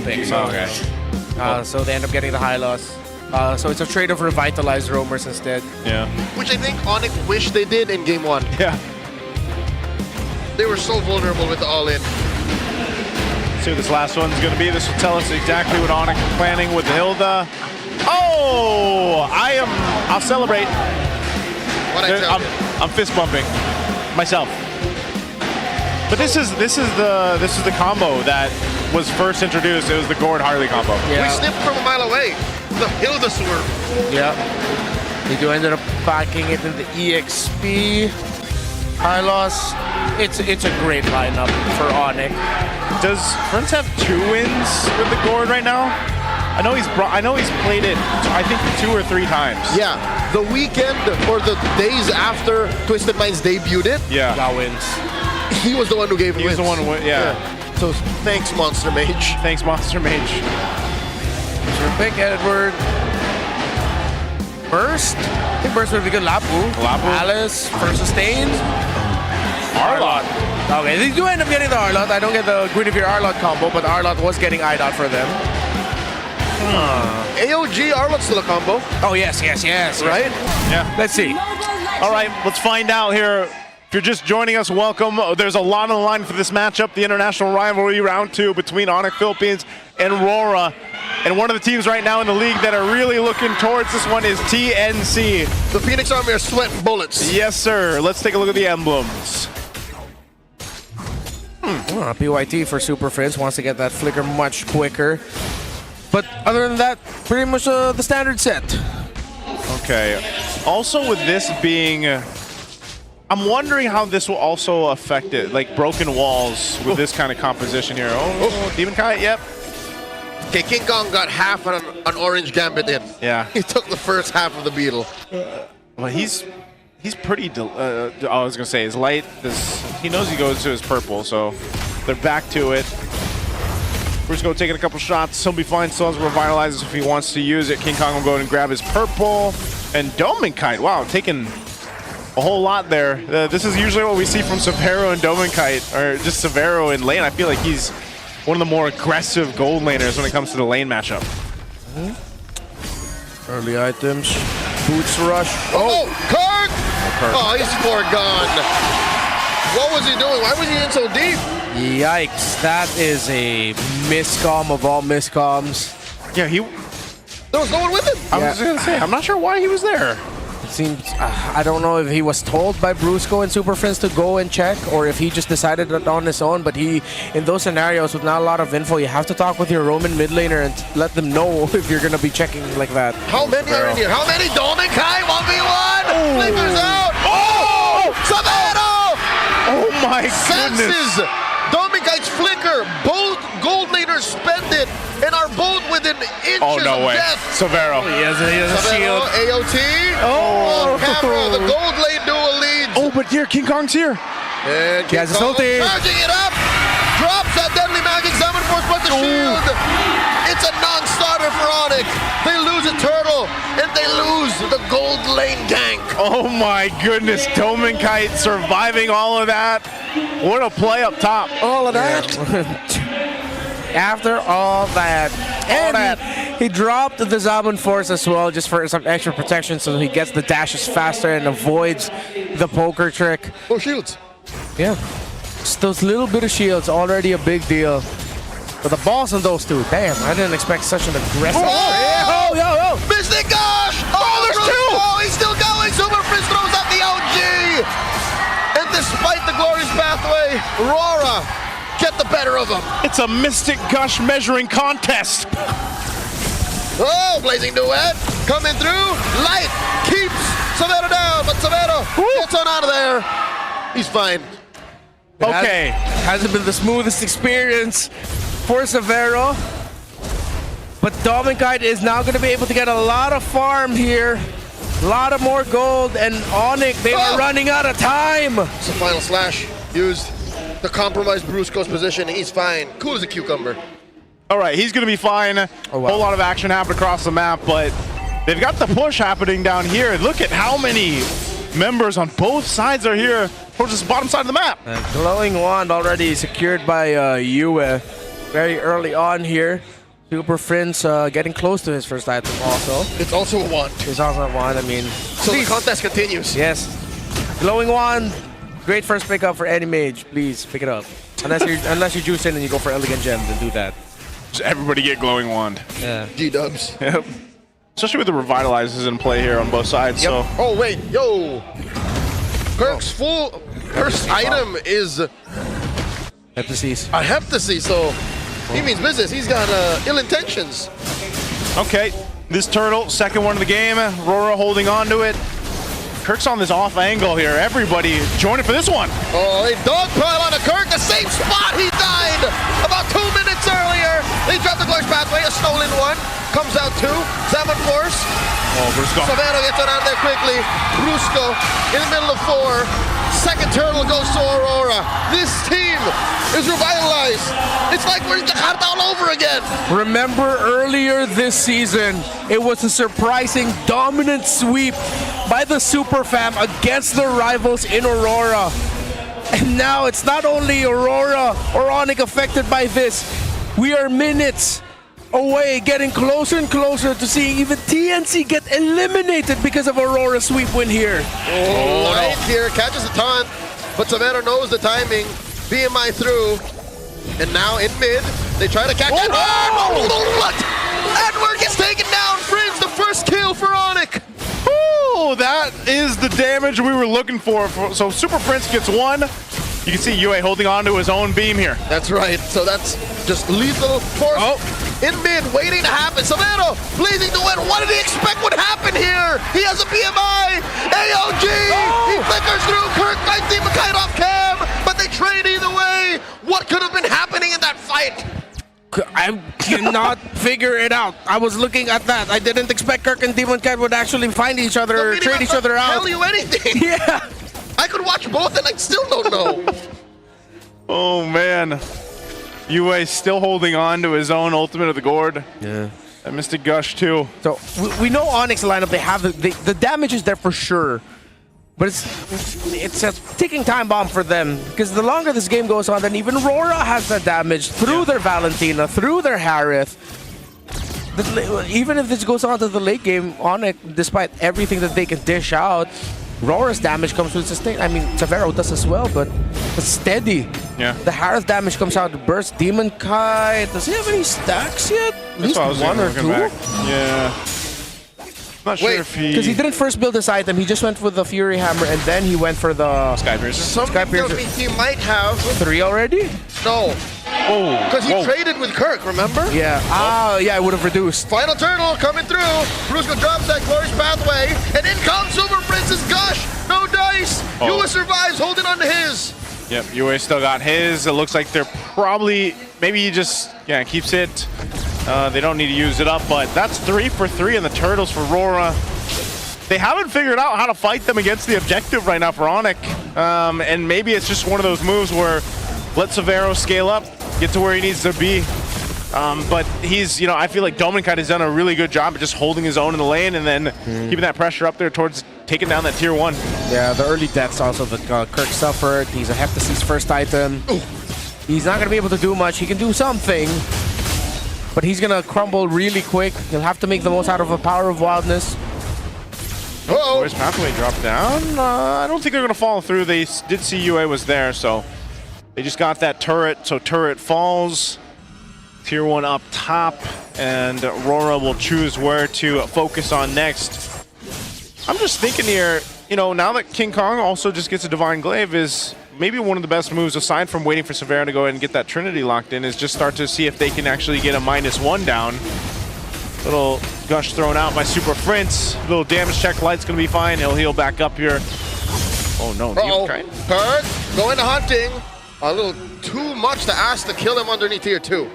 pick. So, so they end up getting the high loss. So it's a trade of revitalized roamers instead. Yeah. Which I think ONIC wished they did in game 1. Yeah. They were so vulnerable with the all-in. See what this last one's going to be. This will tell us exactly what ONIC is planning with Hilda. Oh! I'll celebrate. I'm fist bumping myself. But this is the combo that was first introduced. It was the Gord Harley combo. Yeah. We sniffed from a mile away. The Hilda swerve. Yeah. They do ended up packing it in the EXP. High loss. It's a great lineup for ONIC. Does Friends have 2 wins with the Gord right now? I know he's played it, I think 2 or 3 times. Yeah, the weekend or the days after Twisted Minds debuted it, got wins. He was the one who gave wins. He was the one who won, yeah. So thanks, Monster Mage. Thanks, Monster Mage. So pick Edward. Burst. I think Burst would be good. Lapu. Alice. First sustain. Arlot. Okay, they do end up getting the Arlot. I don't get the Guinevere Arlot combo, but Arlot was getting IDOT for them. AOG Arlot's still a combo. Oh, yes. Right? Yeah. Let's see. All right, let's find out here. If you're just joining us, welcome. There's a lot on the line for this matchup, the international rivalry round 2 between ONIC Philippines and AURORA. And one of the teams right now in the league that are really looking towards this one is TNC. The Phoenix Army are sweating bullets. Yes, sir. Let's take a look at the emblems. PYT for Super Friends wants to get that flicker much quicker. But other than that, pretty much the standard set. Okay. Also with this being... I'm wondering how this will also affect it, like broken walls with this kind of composition here. Oh, Demon Kite, yep. Okay, King Kong got half an orange gambit in. Yeah. He took the first half of the beetle. Well, he's pretty, I was going to say, his light, he knows he goes to his purple, so they're back to it. Brusco taking a couple shots. He'll be fine. Still has Revitalizes if he wants to use it. King Kong will go ahead and grab his purple. And Dominkite, wow, taking a whole lot there. This is usually what we see from Severo and Dominkite, or just Severo in lane. I feel like he's one of the more aggressive gold laners when it comes to the lane matchup. Early items. Boots rush. Oh, Kirk! Oh, he's foregone. What was he doing? Why was he in so deep? Yikes, that is a miscom of all miscoms. Yeah, there was no one with him. I was just going to say, I'm not sure why he was there. It seems, I don't know if he was told by Brusco and Super Friends to go and check, or if he just decided it on his own, but in those scenarios with not a lot of info, you have to talk with your Roman mid laner and let them know if you're going to be checking like that. How many are in here? How many? Dominkite 1v1! Flickers out! Oh! Savannah! Oh my goodness! Senses! Dominkite's flicker! Both gold laners spend it and are both within inches oh, no of way. death. Severo. He has a shield. AOT. On camera, the gold lane duel leads. Oh, but here, King Kong's here. And King has his Kong ulti. charging it up. Drops that deadly magic summon force, but the shield. It's a non-starter for ONIC. They lose a turtle, and they lose the gold lane gank. Oh my goodness, Dominkite surviving all of that. What a play up top. All of that. After all that. And he dropped the Zaman Force as well, just for some extra protection, so he gets the dashes faster and avoids the poker trick. Oh, shields. Yeah. Just those little bit of shields, already a big deal. But the balls on those two, damn, I didn't expect such an aggressive... Oh, yo! Mystic Gosh! Oh, there's two! Oh, he's still going! Super Frizz throws out the OG! And despite the glorious pathway, AURORA get the better of him. It's a Mystic Gush measuring contest. Oh, Blazing Duet coming through. Light keeps Severo down, but Severo gets on out of there. He's fine. Okay. Hasn't been the smoothest experience for Severo. But Dominkite is now going to be able to get a lot of farm here. A lot of more gold, and ONIC, they are running out of time. It's the final slash used to compromise Brusco's position. He's fine. Cool as a cucumber. All right, he's going to be fine. Oh, wow. Whole lot of action happened across the map, but they've got the push happening down here. Look at how many members on both sides are here towards the bottom side of the map. Glowing Wand already secured by Yue. very early on here. Super Prince getting close to his first item also. It's also a wand. It's also a wand, I mean. So the contest continues. Yes. Glowing wand. Great first pickup for any mage. Please pick it up. Unless you juice in and you go for elegant gem, then do that. Just everybody get glowing wand. Yeah. G-dubs. Yep. Especially with the revitalizers in play here on both sides. Yep. So. Oh, wait. Yo. Kirk's full first item is a Heptasis. Heptasis, so he means business. He's got ill intentions. Okay, this turtle, second one of the game. Aurora holding on to it. Kirk's on this off angle here. Everybody joining for this one. Oh, a dog pile on a Kirk, the same spot he died about 2 minutes earlier. They dropped the glorious pathway, a stolen one. Comes out two, Salmon Force. Oh, Brusco. Savero gets around there quickly. Brusco in the middle of four. Second turtle goes to Aurora. This team is revitalized. It's like we're in Jakarta all over again. Remember earlier this season, it was a surprising dominant sweep by the Super Fam against their rivals in Aurora. And now it's not only Aurora or ONIC affected by this. We are minutes away, getting closer and closer to seeing even TNC get eliminated because of Aurora's sweep win here. Oh, right here, catches a taunt, but Savero knows the timing. BMI through, and now in mid, they try to catch Edward. Oh, what? Edward gets taken down. Fringe, the first kill for ONIC. Oh, that is the damage we were looking for. So Super Prince gets one. You can see UA holding on to his own beam here. That's right. So that's just lethal force. Oh. In mid, waiting to happen. Savero blazing to win. What did he expect would happen here? He has a BMI. AOG. Oh. He flickers through. Kirk might see Kite off cam, but they trade either way. What could have been happening in that fight? I cannot figure it out. I was looking at that. I didn't expect Kirk and Demon Cat would actually find each other or trade each other out. Tell you anything. Yeah. I could watch both and I still don't know. Oh, man. UA still holding on to his own ultimate of the gourd. Yeah. And Mystic Gush, too. So we know ONIC's lineup, they have the damage is there for sure. But it's a ticking time bomb for them, because the longer this game goes on, then even Aurora has that damage through their Valentina, through their Harith. Even if this goes on to the late game, ONIC, despite everything that they can dish out, Aurora's damage comes with sustain. I mean, Savero does as well, but it's steady. Yeah. The Harith damage comes out to burst. Demon Kite, does he have any stacks yet? At least one or two? Yeah. Not sure if he... Because he didn't first build this item, he just went for the Fury Hammer and then he went for the Sky Piercer. Sky Piercer. He might have... 3 already? No. Oh. Because he traded with Kirk, remember? Yeah. Ah, yeah, it would have reduced. Final turtle coming through. Brusco drops that glorious pathway. And in comes Super Prince's Gush. No dice. UA survives, holding on to his. Yep, UA still got his. It looks like they're probably... Maybe he just keeps it. They don't need to use it up, but that's 3 for 3 in the turtles for Aurora. They haven't figured out how to fight them against the objective right now for ONIC. And maybe it's just one of those moves where let Savero scale up, get to where he needs to be. But he's, I feel like Dominicite has done a really good job of just holding his own in the lane and then keeping that pressure up there towards taking down that tier 1. Yeah, the early deaths also that Kirk suffered. He's a Heptasis first item. Ooh. He's not going to be able to do much. He can do something, but he's going to crumble really quick. He'll have to make the most out of a Power of Wildness. Uh-oh. Where's Pathway dropped down? I don't think they're going to follow through. They did see UA was there, so they just got that turret. So turret falls. Tier 1 up top, and Aurora will choose where to focus on next. I'm just thinking here, now that King Kong also just gets a Divine Glaive, is maybe one of the best moves, aside from waiting for Savero to go ahead and get that Trinity locked in, is just start to see if they can actually get a -1 down. Little Gush thrown out by Super Prince. Little damage check, Light's gonna be fine. He'll heal back up here. Oh no, Kirk going to hunting. A little too much to ask to kill him underneath tier 2.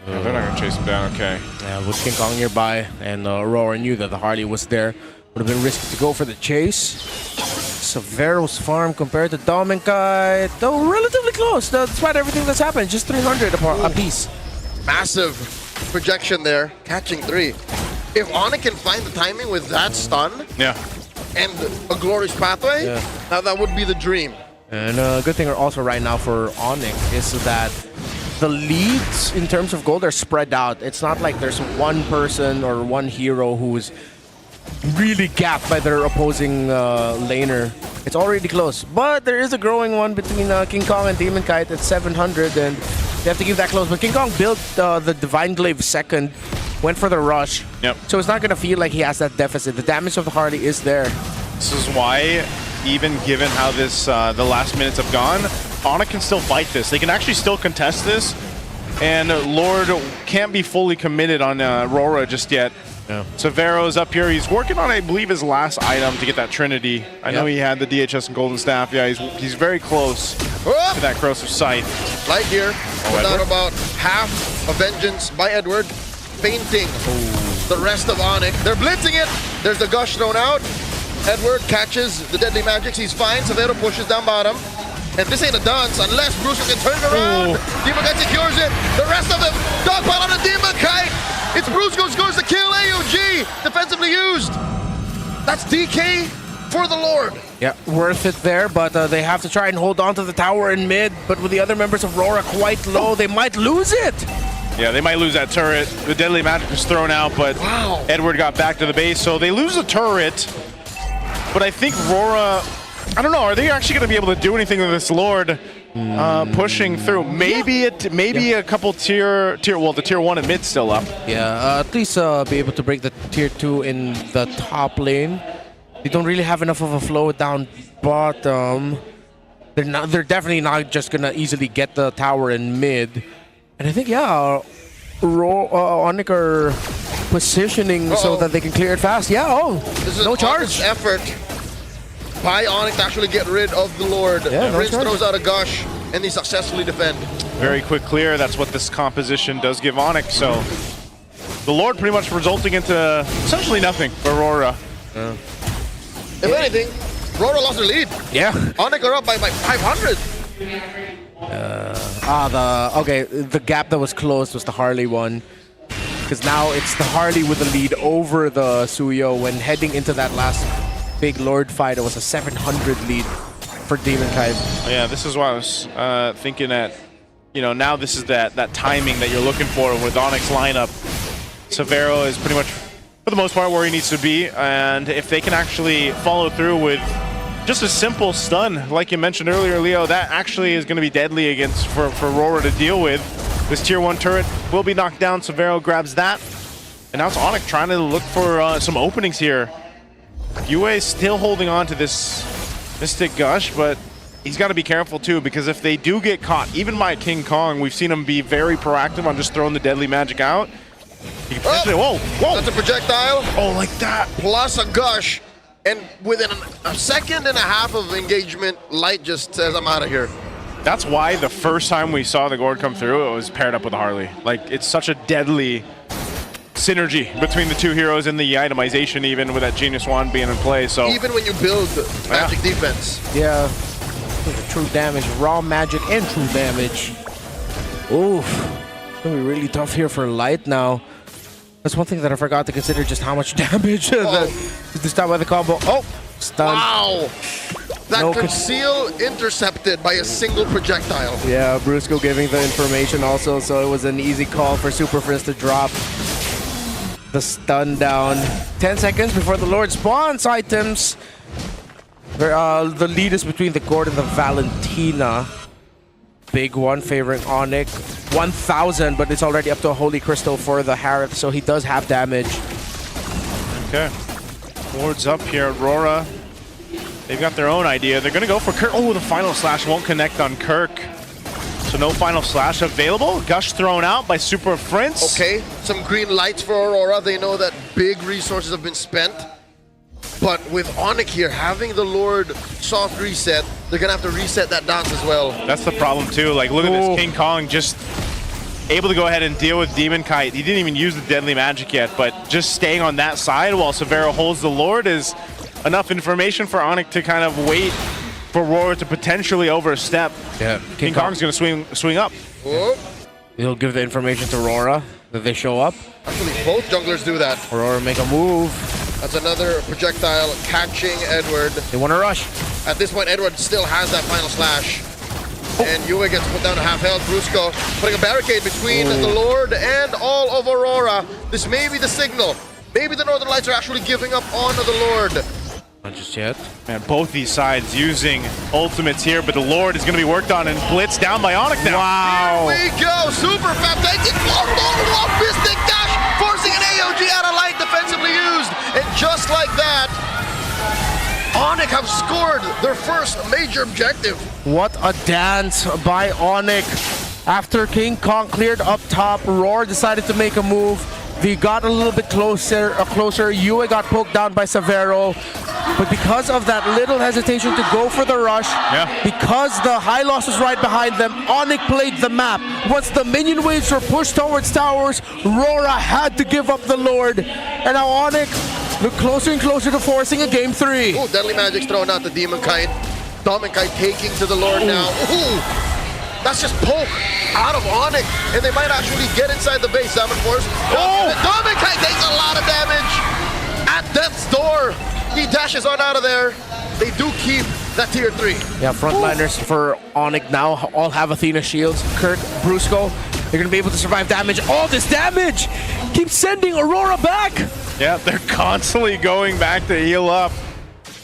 No, they're not gonna chase him down, okay. Yeah, with King Kong nearby, and Aurora knew that the Harley was there. Would have been risky to go for the chase. Savero's farm compared to Dominicite, though relatively close, despite everything that's happened. Just 300 a piece. Massive projection there, catching 3. If ONIC can find the timing with that stun and a glorious pathway, now that would be the dream. And a good thing also right now for ONIC is that the leads in terms of gold are spread out. It's not like there's one person or one hero who's really gapped by their opposing laner. It's already close, but there is a growing one between King Kong and Demon Kite at 700, and they have to keep that close. But King Kong built the Divine Glaive second, went for the rush, so it's not going to feel like he has that deficit. The damage of the Harley is there. This is why, even given how this the last minutes have gone, ONIC can still fight this. They can actually still contest this, and Lord can't be fully committed on AURORA just yet. Yeah. Severo's up here. He's working on, I believe, his last item to get that Trinity. I know he had the DHS and Golden Staff. Yeah, he's very close to that Corrosive Sight. Light here, without about half a Vengeance by Edward, fainting the rest of ONIC. They're blitzing it. There's the Gush thrown out. Edward catches the Deadly Magics. He's fine. Severo pushes down bottom. And this ain't a dance unless Bruce can turn it around. Demon Kite secures it. The rest of them, dogpile on the Demon Kite. It's Brusco scores the kill. AUG defensively used. That's DK for the Lord. Yeah, worth it there, but they have to try and hold on to the tower in mid. But with the other members of AURORA quite low, they might lose it. Yeah, they might lose that turret. The Deadly Magic was thrown out, but Edward got back to the base, so they lose the turret. But I think AURORA, I don't know, are they actually going to be able to do anything with this Lord pushing through? Maybe a couple well, the tier 1 and mid still up. Yeah, at least be able to break the tier 2 in the top lane. They don't really have enough of a flow down bottom. They're definitely not just going to easily get the tower in mid. And I think, ONIC are positioning so that they can clear it fast. This is no charge. Effort by ONIC to actually get rid of the Lord. Prince throws out a Gush, and they successfully defend. Very quick clear. That's what this composition does give ONIC. So the Lord pretty much resulting into essentially nothing for AURORA. If anything, AURORA lost their lead. Yeah. ONIC are up by 500. The gap that was closed was the Harley one. Because now it's the Harley with the lead over the Suyo. When heading into that last big Lord fight, it was a 700 lead for Demon Kite. Yeah, this is why I was thinking that, now this is that timing that you're looking for with ONIC's lineup. Severo is pretty much, for the most part, where he needs to be. And if they can actually follow through with just a simple stun, like you mentioned earlier, Leo, that actually is going to be deadly for AURORA to deal with. This tier 1 turret will be knocked down. Severo grabs that. And now it's ONIC trying to look for some openings here. UA is still holding on to this Mystic Gush, but he's got to be careful too, because if they do get caught, even by King Kong, we've seen him be very proactive on just throwing the Deadly Magic out. He can potentially, whoa! That's a projectile. Oh, like that. Plus a Gush. And within a second and a half of engagement, Light just says, I'm out of here. That's why the first time we saw the Gord come through, it was paired up with a Harley. Like, it's such a deadly synergy between the two heroes in the itemization, even with that Genius Wand being in play. So even when you build magic defense. Yeah. True damage, raw magic and true damage. Oof. It's going to be really tough here for Light now. That's one thing that I forgot to consider, just how much damage that this time by the combo. Oh, stun. Wow. That conceal intercepted by a single projectile. Yeah, Brusco giving the information also, so it was an easy call for Super Prince to drop the stun down. 10 seconds before the Lord spawns items. The lead is between the Gord and the Valentina. Big one favoring ONIC. 1,000, but it's already up to a Holy Crystal for the Harith, so he does have damage. Okay. Lord's up here. AURORA, they've got their own idea. They're going to go for Kirk. Oh, the Final Slash won't connect on Kirk. So no Final Slash available. Gush thrown out by Super Prince. Okay, some green lights for AURORA. They know that big resources have been spent. But with ONIC here, having the Lord soft reset, they're going to have to reset that dance as well. That's the problem too. Like, look at this. King Kong just able to go ahead and deal with Demon Kite. He didn't even use the Deadly Magic yet, but just staying on that side while Severo holds the Lord is enough information for ONIC to kind of wait for AURORA to potentially overstep. Yeah, King Kong's going to swing up. Oh. He'll give the information to AURORA that they show up. Actually, both junglers do that. AURORA make a move. That's another projectile catching Edward. They want to rush. At this point, Edward still has that Final Slash. And Yue gets put down to half health. Brusco putting a barricade between the Lord and all of Aurora. This may be the signal. Maybe the Northern Lights are actually giving up on the Lord. Not just yet. Man, both these sides using ultimates here, but the Lord is going to be worked on and blitzed down by ONIC now. Wow. Here we go. Super Fab taking off Mystic Dash, forcing an AOG out of light, defensively used. And just like that, ONIC have scored their first major objective. What a dance by ONIC. After King Kong cleared up top, Roar decided to make a move. They got a little bit closer. Yue got poked down by Severo. But because of that little hesitation to go for the rush, because the high loss was right behind them, ONIC played the map. Once the minion waves were pushed towards towers, Rora had to give up the Lord. And now ONIC look closer and closer to forcing a game 3. Ooh, Deadly Magic's thrown out the Demon Kite. Demon Kite taking to the Lord now. Ooh, that's just poke out of ONIC, and they might actually get inside the base. Salmon Force. Demon Kite takes a lot of damage at death's door. He dashes on out of there. They do keep that tier 3. Yeah, frontliners for ONIC now all have Athena shields. Kirk, Brusco, they're going to be able to survive damage. All this damage keeps sending Aurora back. Yeah, they're constantly going back to heal up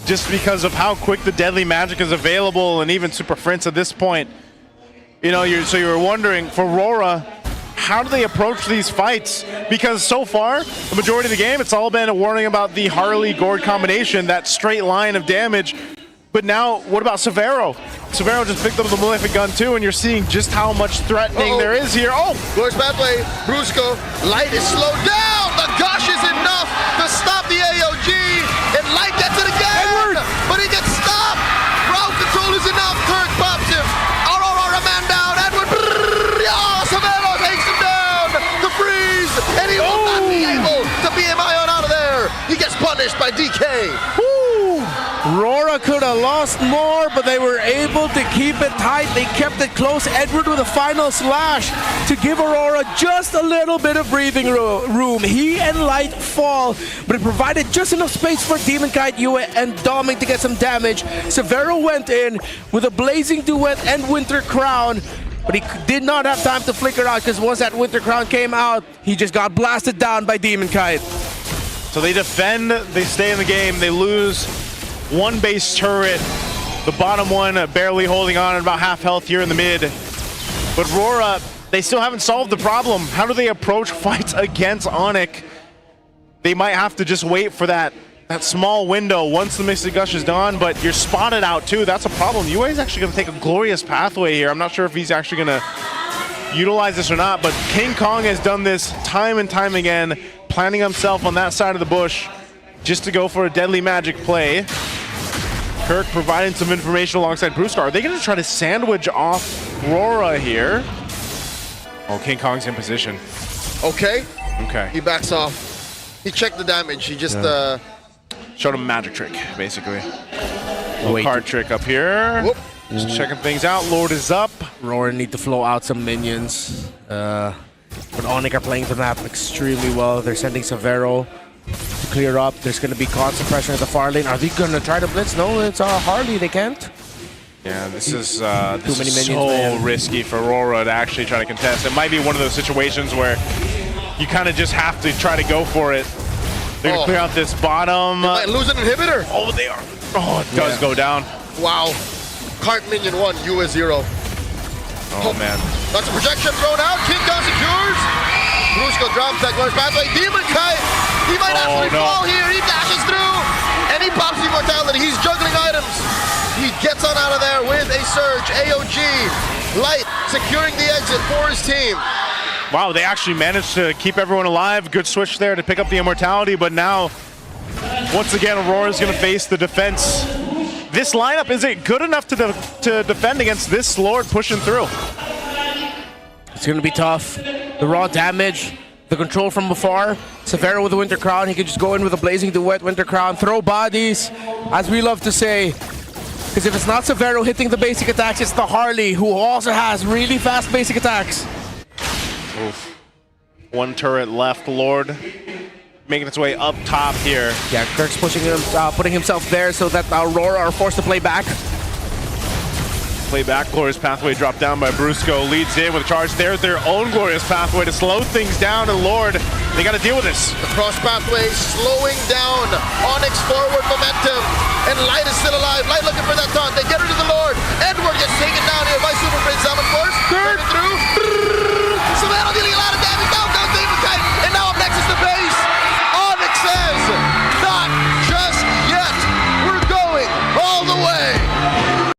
just because of how quick the Deadly Magic is available, and even Super Prince at this point. You know, so you were wondering, for Aurora, how do they approach these fights? Because so far, the majority of the game, it's all been a warning about the Harley-Gord combination, that straight line of damage. But now, what about Severo? Severo just picked up the Malefic gun too, and you're seeing just how much threatening there is here. Oh! Glorious Pathway, Brusco, Light is slowed down! The gush is enough to stop the AOG, and Light gets it again! Edward! But he gets stopped! Route control is enough, Kirk pops him! Aurora man down, Edward! Oh, Severo takes him down! The freeze! And he will not be able to BMI on out of there! He gets punished by DK! Rora could have lost more, but they were able to keep it tight. They kept it close. Edward with a final slash to give Aurora just a little bit of breathing room. He and Light fall, but it provided just enough space for Demon Kite, Yue, and Doming to get some damage. Severo went in with a Blazing Duet and Winter Crown, but he did not have time to flicker out, because once that Winter Crown came out, he just got blasted down by Demon Kite. So they defend, they stay in the game, they lose one base turret, the bottom one barely holding on at about half health here in the mid. But Rora, they still haven't solved the problem. How do they approach fights against ONIC? They might have to just wait for that small window once the Mystic Gush is done, but you're spotted out too. That's a problem. Yue is actually going to take a glorious pathway here. I'm not sure if he's actually going to utilize this or not, but King Kong has done this time and time again, planting himself on that side of the bush just to go for a Deadly Magic play. Kirk providing some information alongside Brusco. Are they going to try to sandwich off Rora here? Oh, King Kong's in position. Okay. Okay. He backs off. He checked the damage. He just showed him a magic trick, basically. Wait. Card trick up here. Whoop. Just checking things out. Lord is up. Rora need to flow out some minions. But ONIC are playing the map extremely well. They're sending Severo to clear up. There's going to be constant pressure at the far lane. Are they going to try to blitz? No, it's Harley. They can't. Yeah, this is minions, so man. risky for Aurora to actually try to contest. It might be one of those situations where you kind of just have to try to go for it. They're going to clear out this bottom. They might lose an inhibitor. Oh, they are. Oh, it does go down. Wow. Cart minion 1, Yue 0. Oh, man. That's a projection thrown out. King Kong secures. Brusco drops that Glorious Pathway. Demon Kite. He might actually fall here. He dashes through. And he pops Immortality. He's juggling items. He gets on out of there with a surge. AOG. Light securing the exit for his team. Wow, they actually managed to keep everyone alive. Good switch there to pick up the Immortality. But now, once again, Aurora's going to face the defense. This lineup, is it good enough to defend against this Lord pushing through? It's going to be tough. The raw damage, the control from afar. Severo with the Winter Crown. He can just go in with a Blazing Duet, Winter Crown, throw bodies, as we love to say. Because if it's not Severo hitting the basic attacks, it's the Harley, who also has really fast basic attacks. Oof. One turret left, Lord making its way up top here. Yeah, Kirk's pushing him, putting himself there so that Aurora are forced to play back. play back. Glorious Pathway dropped down by Brusco. Leads in with a charge. There's their own Glorious Pathway to slow things down. And Lord, they got to deal with this. The cross pathway slowing down ONIC forward momentum. And Light is still alive. Light looking for that taunt. They get